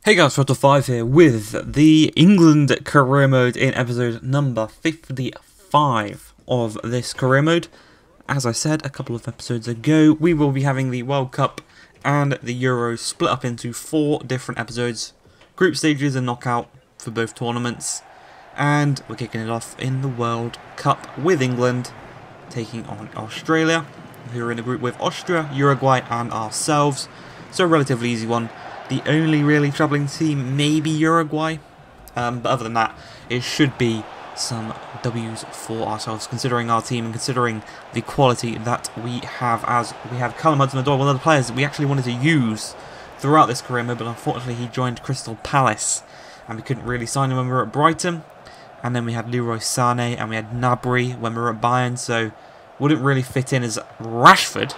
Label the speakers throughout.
Speaker 1: Hey guys, Photo5 here with the England career mode in episode number 55 of this career mode. As I said a couple of episodes ago, we will be having the World Cup and the Euros split up into 4 different episodes, group stages and knockout for both tournaments. And we're kicking it off in the World Cup with England taking on Australia, who are in a group with Austria, Uruguay and ourselves. So a relatively easy one. The only really troubling team may be Uruguay, but other than that, it should be some W's for ourselves, considering our team and considering the quality that we have, as we have Callum Hudson-Odoi, one of the players that we actually wanted to use throughout this career mode, but unfortunately he joined Crystal Palace, and we couldn't really sign him when we were at Brighton. And then we had Leroy Sané, and we had Gnabry when we were at Bayern, so wouldn't really fit in as Rashford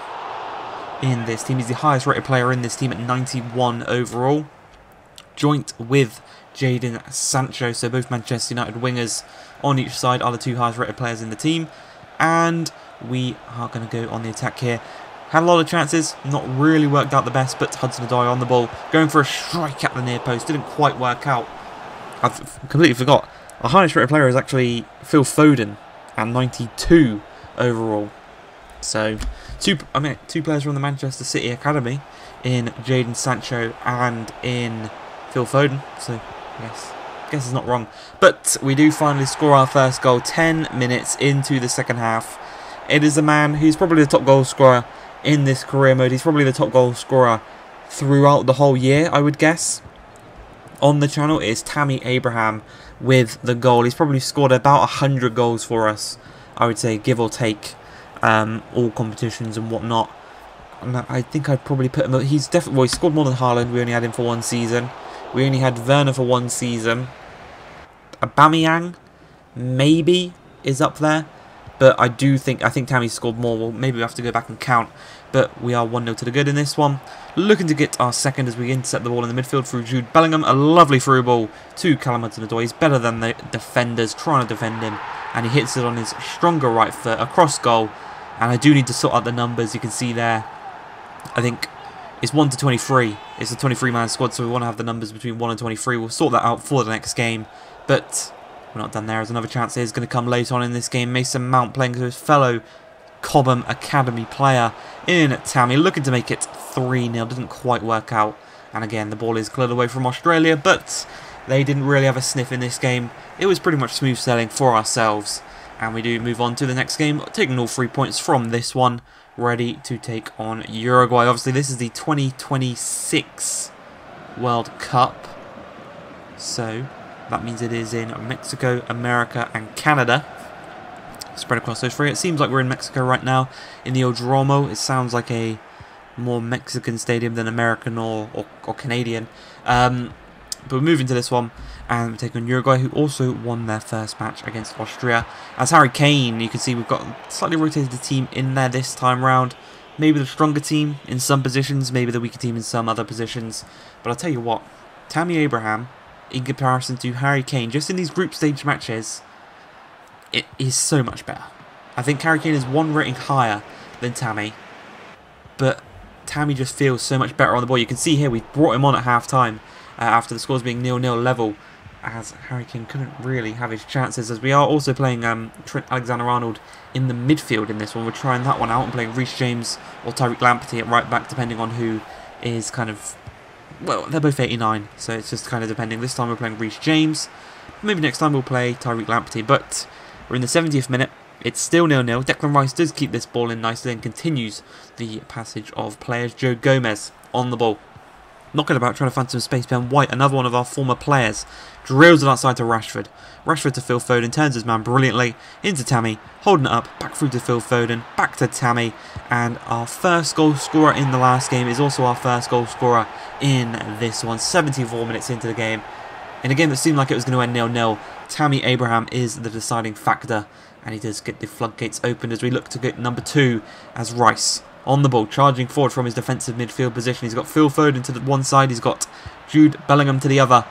Speaker 1: in this team. He's the highest rated player in this team at 91 overall, joint with Jadon Sancho, so both Manchester United wingers on each side are the 2 highest rated players in the team. And we are going to go on the attack here. Had a lot of chances, not really worked out the best, but Hudson-Odoi on the ball, going for a strike at the near post, didn't quite work out. I've completely forgot, our highest rated player is actually Phil Foden at 92 overall. So, two players from the Manchester City Academy in Jadon Sancho and in Phil Foden. So, yes, I guess it's not wrong. But we do finally score our first goal 10 minutes into the second half. It is a man who's probably the top goal scorer in this career mode. He's probably the top goal scorer throughout the whole year, I would guess. On the channel, it is Tammy Abraham with the goal. He's probably scored about 100 goals for us, I would say, give or take. All competitions and whatnot. And I think I'd probably put him. He's definitely, well, he scored more than Haaland. We only had him for 1 season. We only had Werner for 1 season. Aubameyang maybe is up there, but I think Tammy scored more. Well, maybe we have to go back and count. But we are 1-0 to the good in this one. Looking to get our second as we intercept the ball in the midfield through Jude Bellingham. A lovely through ball to Callum Hudson-Odoi. He's better than the defenders trying to defend him, and he hits it on his stronger right foot across goal. And I do need to sort out the numbers. You can see there, I think it's 1 to 23. It's a 23-man squad, so we want to have the numbers between 1 and 23. We'll sort that out for the next game, but we're not done there. There's another chance here. It's going to come late on in this game. Mason Mount playing to his fellow Cobham Academy player in Tammy, looking to make it 3-0. Didn't quite work out. And again, the ball is cleared away from Australia, but they didn't really have a sniff in this game. It was pretty much smooth sailing for ourselves. And we do move on to the next game, taking all 3 points from this one, ready to take on Uruguay. Obviously, this is the 2026 World Cup, so that means it is in Mexico, America, and Canada, spread across those 3. It seems like we're in Mexico right now, in the Odromo. It sounds like a more Mexican stadium than American or Canadian. But we're moving to this one, and we're taking on Uruguay, who also won their first match against Austria. As Harry Kane, you can see we've got slightly rotated the team in there this time round. Maybe the stronger team in some positions, maybe the weaker team in some other positions. But I'll tell you what, Tammy Abraham, in comparison to Harry Kane, just in these group stage matches, it is so much better. I think Harry Kane is 1 rating higher than Tammy, but Tammy just feels so much better on the ball. You can see here we brought him on at half-time. After the scores being 0-0 level, as Harry Kane couldn't really have his chances, as we are also playing Trent Alexander-Arnold in the midfield in this one. We're trying that one out and playing Reece James or Tariq Lamptey at right back, depending on who is kind of, well, they're both 89, so it's just kind of depending. This time we're playing Reece James, maybe next time we'll play Tariq Lamptey, but we're in the 70th minute. It's still 0-0. Declan Rice does keep this ball in nicely and continues the passage of players. Joe Gomez on the ball, knocking about, trying to find some space behind White, another one of our former players. Drills it outside to Rashford. Rashford to Phil Foden, turns his man brilliantly into Tammy, holding it up, back through to Phil Foden, back to Tammy, and our first goal scorer in the last game is also our first goal scorer in this one. 74 minutes into the game. In a game that seemed like it was going to end 0-0, Tammy Abraham is the deciding factor, and he does get the floodgates opened as we look to get number 2 as Rice on the ball, charging forward from his defensive midfield position. He's got Phil Foden to the one side, he's got Jude Bellingham to the other.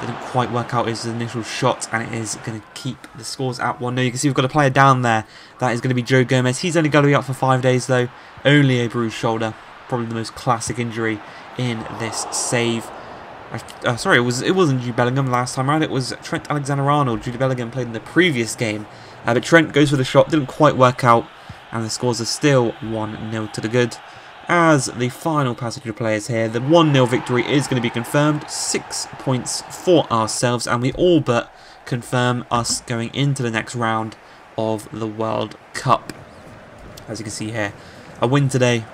Speaker 1: Didn't quite work out his initial shot, and it is going to keep the scores at 1-0. You can see we've got a player down there. That is going to be Joe Gomez. He's only going to be out for 5 days though. Only a bruised shoulder. Probably the most classic injury in this save. Sorry, it wasn't Jude Bellingham last time around. It was Trent Alexander-Arnold. Jude Bellingham played in the previous game, but Trent goes for the shot, didn't quite work out, and the scores are still 1-0 to the good. As the final passage of players here, the 1-0 victory is going to be confirmed. 6 points for ourselves, and we all but confirm us going into the next round of the World Cup. As you can see here, a win today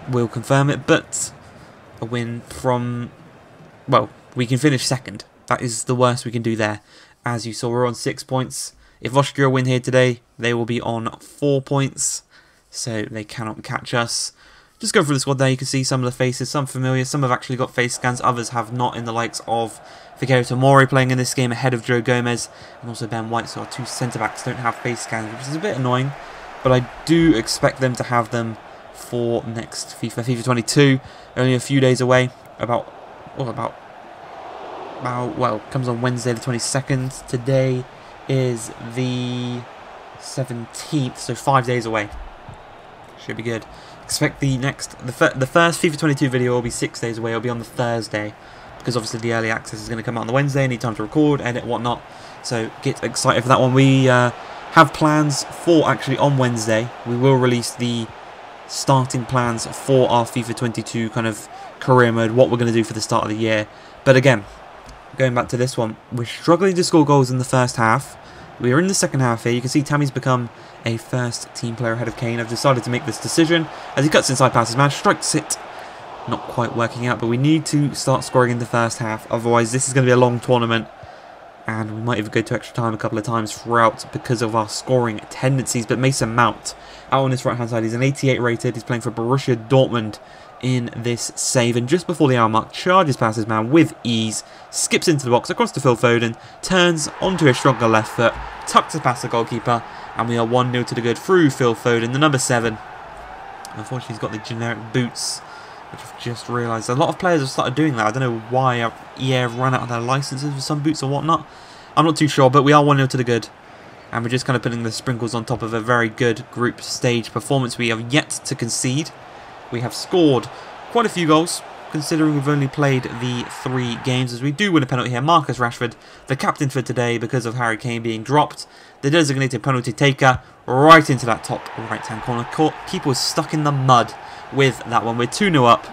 Speaker 1: will confirm it, but a win from... well, we can finish second. That is the worst we can do there. As you saw, we're on 6 points. If Austria win here today, they will be on 4 points, so they cannot catch us. Just go through the squad there, you can see some of the faces, some familiar, some have actually got face scans, others have not, in the likes of Fikayo Tomori playing in this game ahead of Joe Gomez, and also Ben White, so our two centre-backs don't have face scans, which is a bit annoying, but I do expect them to have them for next FIFA 22, only a few days away, well, comes on Wednesday the 22nd, today is the 17th, so 5 days away, should be good. Expect the first FIFA 22 video will be 6 days away. It'll be on the Thursday, because obviously the early access is going to come out on the Wednesday. I need time to record, edit, whatnot. So get excited for that one. We have plans for actually on Wednesday. We will release the starting plans for our FIFA 22 kind of career mode. What we're going to do for the start of the year. But again, going back to this one, we're struggling to score goals in the first half. We are in the second half here. You can see Tammy's become a first team player ahead of Kane. I've decided to make this decision as he cuts inside passes man, strikes it. Not quite working out, but we need to start scoring in the first half. Otherwise, this is going to be a long tournament. And we might even go to extra time a couple of times throughout because of our scoring tendencies. But Mason Mount, out on his right-hand side, he's an 88 rated. He's playing for Borussia Dortmund in this save, and just before the hour mark, charges past his man with ease, skips into the box across to Phil Foden, turns onto his stronger left foot, tucks it past the goalkeeper, and we are 1-0 to the good through Phil Foden, the number 7. Unfortunately, he's got the generic boots, which I've just realised. A lot of players have started doing that. I don't know why EA have run out of their licenses for some boots or whatnot. I'm not too sure, but we are 1-0 to the good. And we're just kind of putting the sprinkles on top of a very good group stage performance. We have yet to concede. We have scored quite a few goals, considering we've only played the 3 games, as we do win a penalty here. Marcus Rashford, the captain for today, because of Harry Kane being dropped. The designated penalty taker, right into that top right-hand corner. Keeper was stuck in the mud with that one. We're 2-0 up,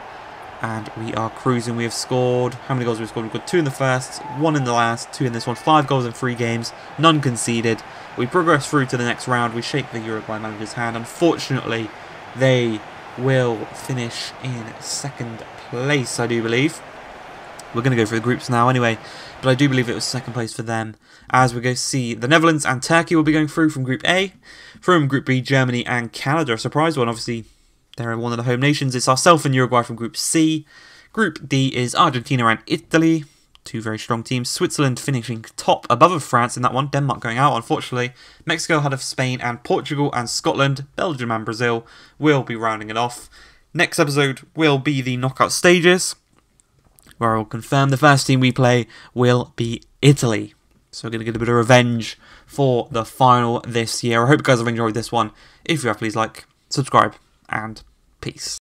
Speaker 1: and we are cruising. We have scored, how many goals have we scored? We've got 2 in the first, 1 in the last, 2 in this one. 5 goals in 3 games, none conceded. We progress through to the next round. We shake the Uruguay manager's hand. Unfortunately, they will finish in second place, I do believe. We're going to go through the groups now anyway, but I do believe it was second place for them. As we go see the Netherlands and Turkey will be going through from Group A. From Group B, Germany and Canada. A surprise one, obviously. They're one of the home nations. It's ourselves and Uruguay from Group C. Group D is Argentina and Italy. 2 very strong teams. Switzerland finishing top above France in that one. Denmark going out, unfortunately. Mexico ahead of Spain, and Portugal and Scotland, Belgium and Brazil will be rounding it off. Next episode will be the knockout stages, where I will confirm the first team we play will be Italy. So we're going to get a bit of revenge for the final this year. I hope you guys have enjoyed this one. If you have, please like, subscribe, and peace.